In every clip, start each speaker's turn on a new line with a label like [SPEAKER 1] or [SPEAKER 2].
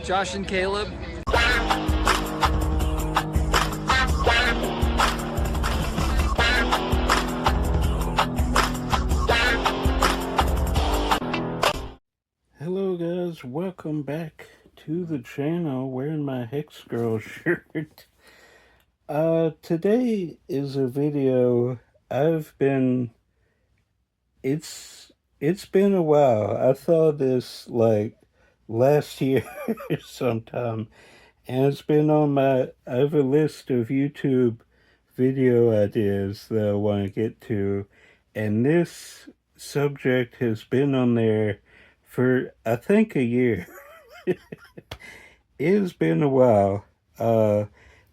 [SPEAKER 1] Josh and Caleb.
[SPEAKER 2] Hello guys, welcome back to the channel wearing my Hex Girl shirt. Today is a video it's been a while. I thought this like last year sometime, and it's been on I have a list of YouTube video ideas that I want to get to, and this subject has been on there for I think a year. It's been a while.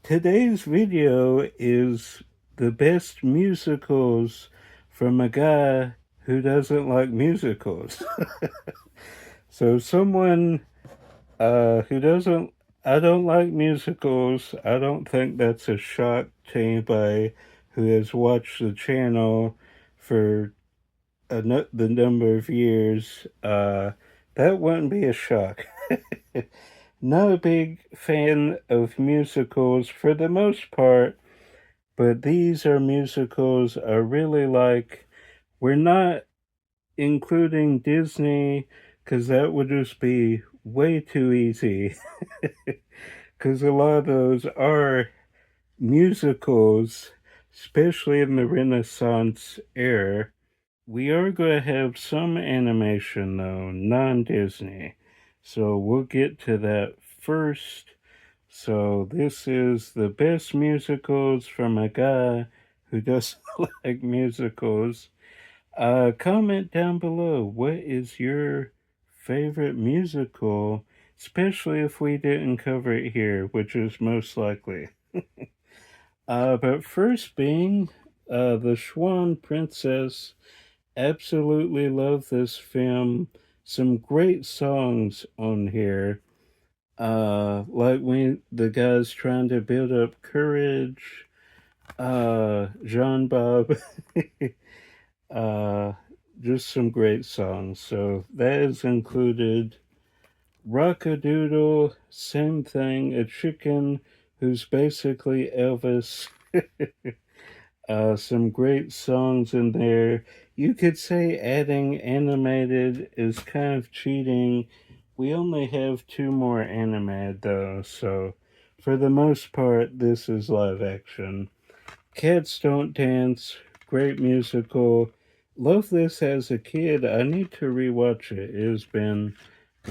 [SPEAKER 2] Today's video is the best musicals from a guy who doesn't like musicals. So someone who doesn't, I don't like musicals. I don't think that's a shock to anybody who has watched the channel for the number of years. That wouldn't be a shock. Not a big fan of musicals for the most part, but these are musicals I really like. We're not including Disney because that would just be way too easy. Because a lot of those are musicals, especially in the Renaissance era. We are going to have some animation though, non-Disney. So we'll get to that first. So this is the best musicals from a guy who doesn't like musicals. Comment down below, what is your favorite musical, especially if we didn't cover it here, which is most likely. But first being The Swan Princess. Absolutely love this film. Some great songs on here. Like when the guy's trying to build up courage. Jean Bob. Just some great songs. So that is included. Rockadoodle, same thing. A chicken who's basically Elvis. Some great songs in there. You could say adding animated is kind of cheating. We only have 2 more animated though, so for the most part, this is live action. Cats Don't Dance, great musical. Love this as a kid. I need to rewatch it. It has been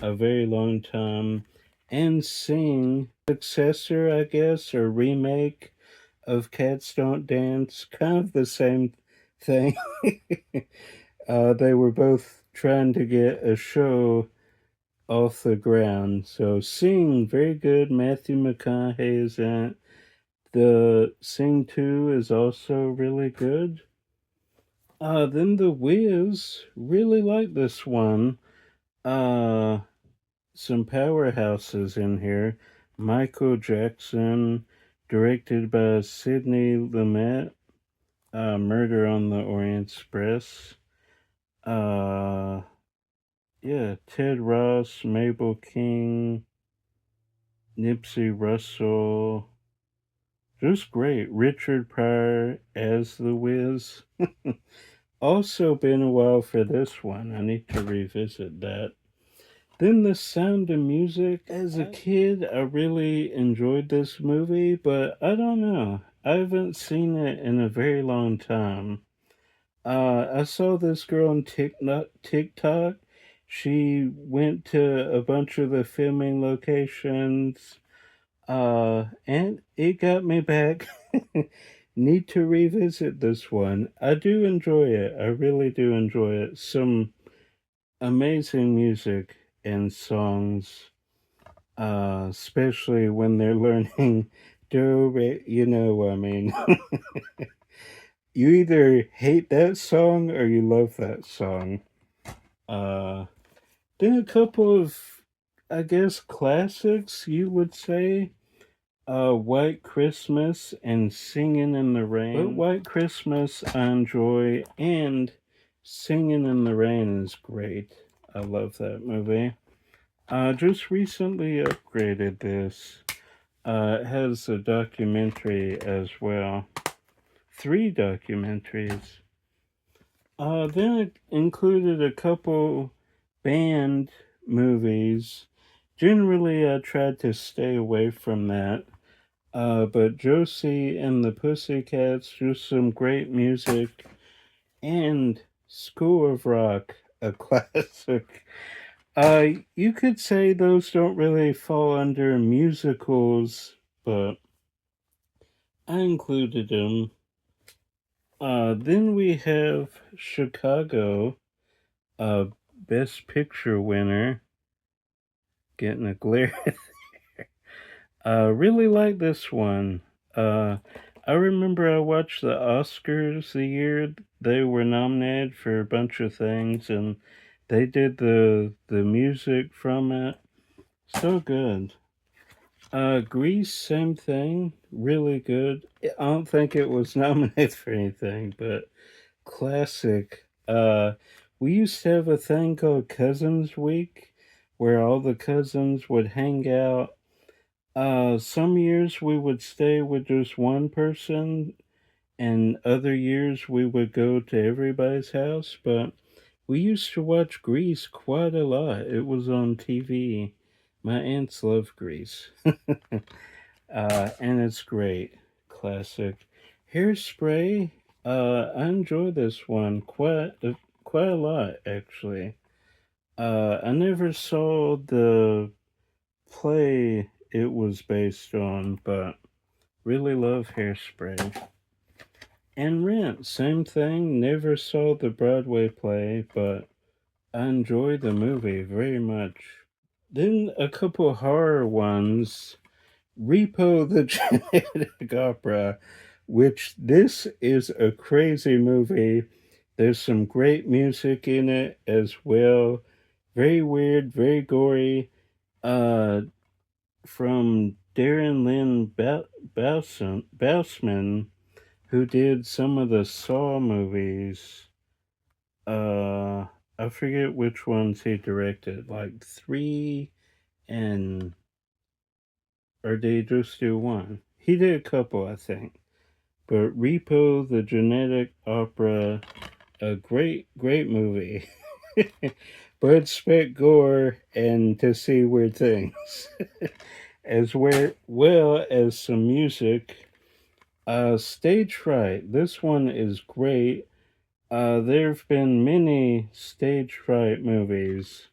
[SPEAKER 2] a very long time. And Sing, successor, I guess, or remake of Cats Don't Dance, kind of the same thing. They were both trying to get a show off the ground. So Sing, very good. Matthew McConaughey is in it. The Sing 2 is also really good. Then The Wiz, really like this one. Some powerhouses in here. Michael Jackson, directed by Sidney Lumet. Murder on the Orient Express. Yeah, Ted Ross, Mabel King, Nipsey Russell. Just great. Richard Pryor as the Wiz. Also been a while for this one. I need to revisit that. Then The Sound of Music. As a kid, I really enjoyed this movie, but I don't know. I haven't seen it in a very long time. I saw this girl on TikTok. She went to a bunch of the filming locations, and it got me back. Need to revisit this one. I do enjoy it. I really do enjoy it. Some amazing music and songs, especially when they're learning do, re, you know what I mean. You either hate that song or you love that song. Then a couple of, I guess, classics, you would say. White Christmas and Singing in the Rain. But White Christmas I enjoy, and Singing in the Rain is great. I love that movie. Just recently upgraded this. It has a documentary as well. 3 documentaries. Then it included a couple band movies. Generally, I tried to stay away from that. But Josie and the Pussycats, just some great music. And School of Rock, a classic. You could say those don't really fall under musicals, but I included them. Then we have Chicago, Best Picture winner, getting a glare. Really like this one. Uh, I remember I watched the Oscars the year they were nominated for a bunch of things, and they did the music from it. So good. Grease, same thing. Really good. I don't think it was nominated for anything, but classic. We used to have a thing called Cousins Week, where all the cousins would hang out. Some years we would stay with just one person, and other years we would go to everybody's house. But we used to watch Grease quite a lot. It was on TV. My aunts love Grease. And it's great. Classic. Hairspray. I enjoy this one quite a lot, actually. I never saw the play it was based on, but really love Hairspray. And Rent, same thing. Never saw the Broadway play, but I enjoy the movie very much. Then a couple horror ones. Repo the Genetic Opera, which this is a crazy movie. There's some great music in it as well. Very weird, very gory. Uh, from Darren Lynn Bousman, who did some of the Saw movies. Uh, I forget which ones he directed, like 3 and or did he just do one? He did a couple, I think. But Repo the Genetic Opera, a great movie. But expect gore and to see weird things. As well as some music. Stage Fright. This one is great. There have been many stage fright movies,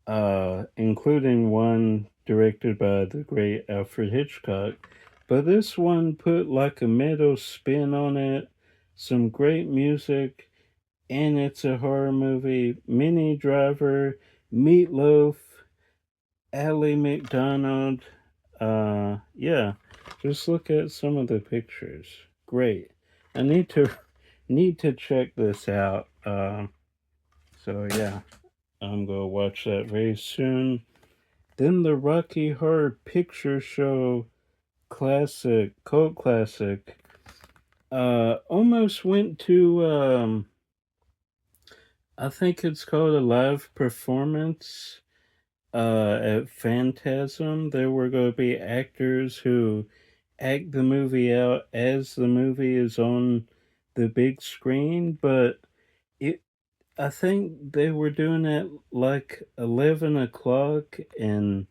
[SPEAKER 2] including one directed by the great Alfred Hitchcock. But this one put like a metal spin on it, some great music, and it's a horror movie. Minnie Driver, Meatloaf, Ally McDonald. Yeah, just look at some of the pictures. Great. I need to check this out. So yeah, I'm gonna watch that very soon. Then the Rocky Horror Picture Show cult classic, almost went to, I think it's called a live performance, at Phantasm. There were going to be actors who act the movie out as the movie is on the big screen, but it I think they were doing it like 11 o'clock, and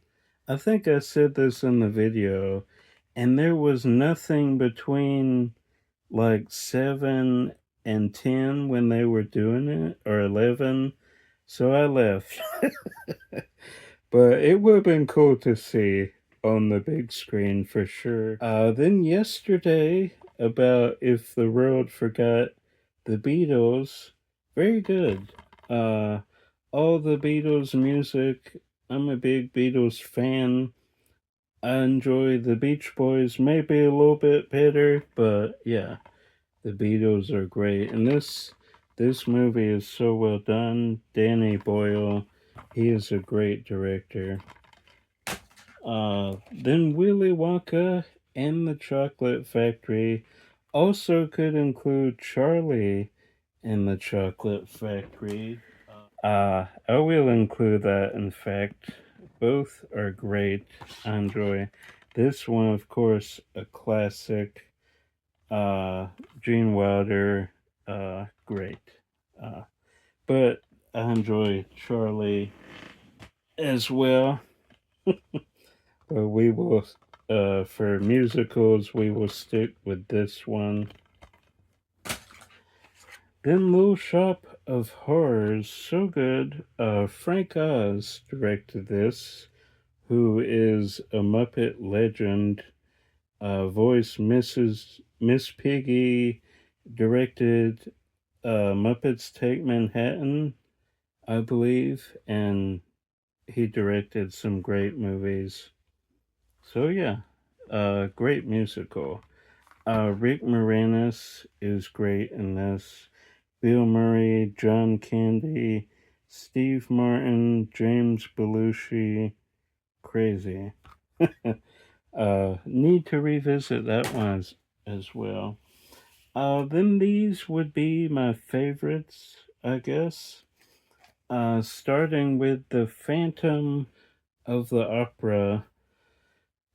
[SPEAKER 2] I think I said this in the video, and there was nothing between like 7 and 10 when they were doing it, or 11, so I left. But it would have been cool to see on the big screen for sure. Then yesterday, about If the World Forgot the Beatles, very good. Uh, all the Beatles music. I'm a big Beatles fan. I enjoy the Beach Boys, maybe a little bit better, but yeah, the Beatles are great. And this movie is so well done. Danny Boyle, he is a great director. Then Willy Wonka and the Chocolate Factory also could include Charlie and the Chocolate Factory. I will include that, in fact. both are great. I enjoy this one, of course, a classic. Uh, Gene Wilder, great. Uh, but I enjoy Charlie as well. But we will, for musicals, we will stick with this one. Then Little Shop of Horrors, so good. Frank Oz directed this, who is a Muppet legend. Voice Miss Piggy, directed Muppets Take Manhattan, I believe, and he directed some great movies. So yeah, great musical. Rick Moranis is great in this. Bill Murray, John Candy, Steve Martin, James Belushi, crazy. Need to revisit that one as well. Then these would be my favorites, I guess. Starting with the Phantom of the Opera.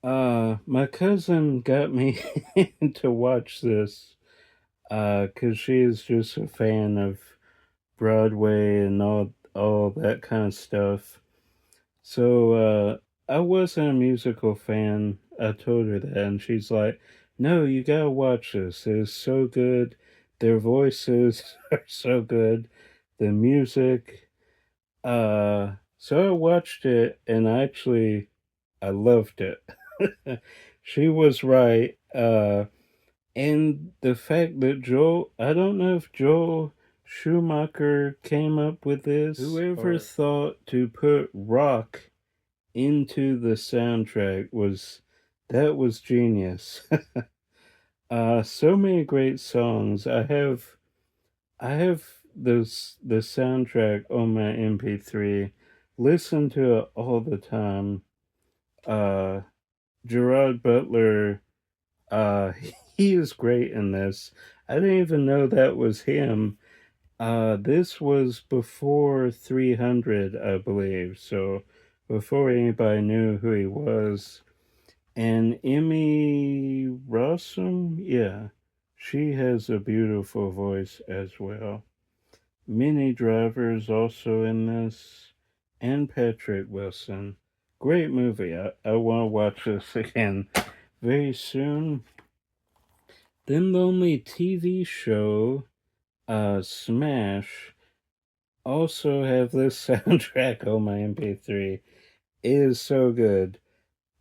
[SPEAKER 2] My cousin got me to watch this because she is just a fan of Broadway and all that kind of stuff. So I wasn't a musical fan. I told her that, and she's like, "No, you gotta watch this. It's so good. Their voices are so good. The music." So I watched it, and I loved it. She was right. And the fact that I don't know if Joel Schumacher came up with this. Whoever thought to put rock into the soundtrack was genius. So many great songs. I have the soundtrack on my MP3. Listen to it all the time. Uh, Gerard Butler, uh, he is great in this. I didn't even know that was him. This was before 300, I believe. So before anybody knew who he was. And Emmy Rossum, yeah, she has a beautiful voice as well. Minnie Driver's also in this, and Patrick Wilson. Great movie. I want to watch this again very soon. Then the only TV show, Smash, also have this soundtrack on my MP3. It is so good.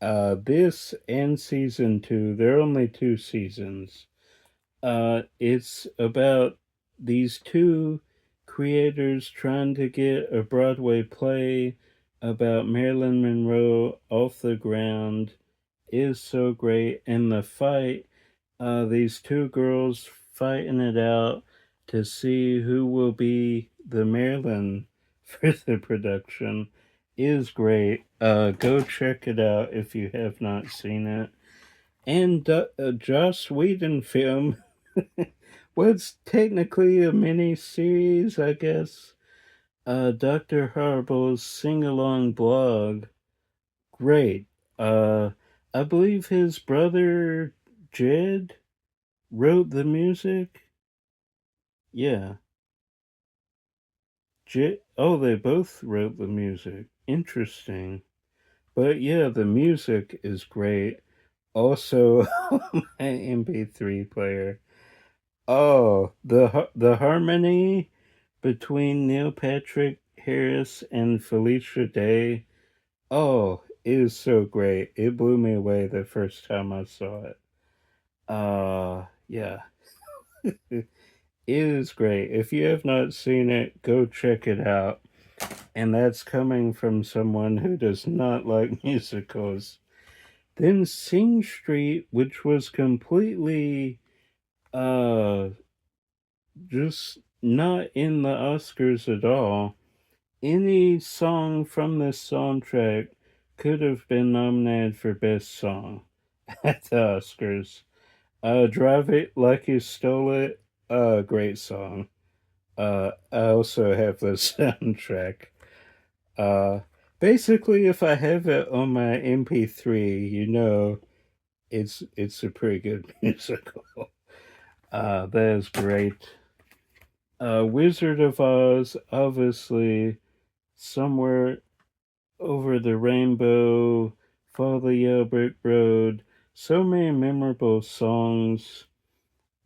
[SPEAKER 2] This and season 2, there are only 2 seasons. It's about these two creators trying to get a Broadway play about Marilyn Monroe off the ground. It is so great. And the fight, these two girls fighting it out to see who will be the Marilyn for the production is great. Go check it out if you have not seen it. And Joss Whedon film was technically a mini series, I guess. Dr. Horrible's sing along blog. Great. I believe his brother Jed wrote the music. Yeah. Oh, they both wrote the music. Interesting. But yeah, the music is great. Also, my MP3 player. Oh, the harmony between Neil Patrick Harris and Felicia Day. Oh, it is so great. It blew me away the first time I saw it. Yeah. It is great. If you have not seen it, go check it out. And that's coming from someone who does not like musicals. Then Sing Street, which was completely uh just not in the Oscars at all. Any song from this soundtrack could have been nominated for Best Song at the Oscars. Drive It Like You Stole It, great song. I also have the soundtrack. Uh, Basically, if I have it on my MP3, it's a pretty good musical. That is great. Wizard of Oz, obviously, somewhere over the rainbow, follow the yellow brick road. So many memorable songs.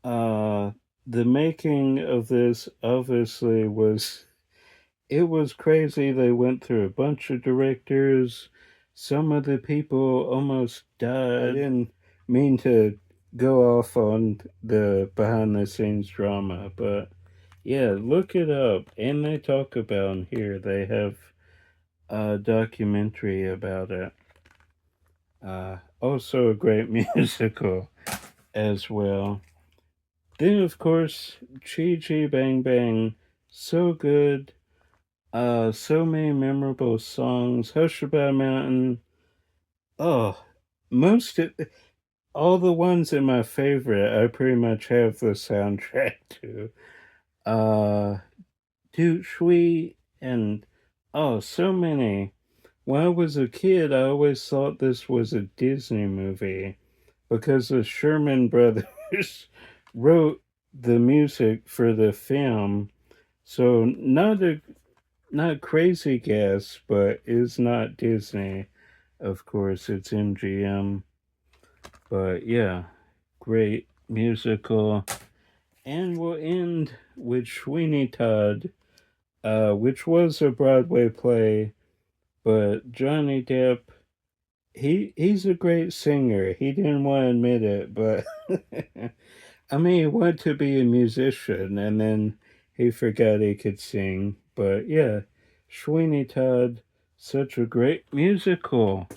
[SPEAKER 2] Uh, the making of this obviously was it was crazy. They went through a bunch of directors. Some of the people almost died. I didn't mean to go off on the behind the scenes drama, but yeah, look it up. And they talk about in here. They have a documentary about it. Also a great musical as well. Then, of course, Chi Chi Bang Bang, so good. So many memorable songs. Hushaba Mountain. Oh, most of, all the ones in my favorite, I pretty much have the soundtrack to. Uh, Toot Shui and so many. When I was a kid, I always thought this was a Disney movie because the Sherman Brothers wrote the music for the film. So not crazy guess, but it's not Disney. Of course, it's MGM. But yeah, great musical. And we'll end with Sweeney Todd, which was a Broadway play, but Johnny Depp, he's a great singer. He didn't want to admit it, but I mean, he wanted to be a musician, and then he forgot he could sing. But yeah, Sweeney Todd, such a great musical.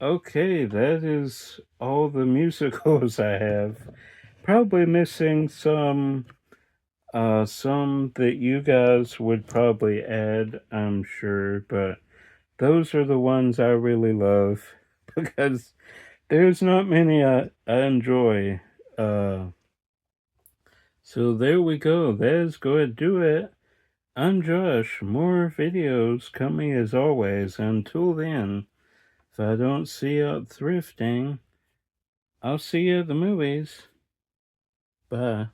[SPEAKER 2] Okay, that is all the musicals I have. Probably missing some that you guys would probably add, I'm sure, but those are the ones I really love because there's not many I enjoy. So there we go. That is going to do it. I'm Josh. More videos coming as always. Until then, if I don't see you out thrifting, I'll see you at the movies. Bye.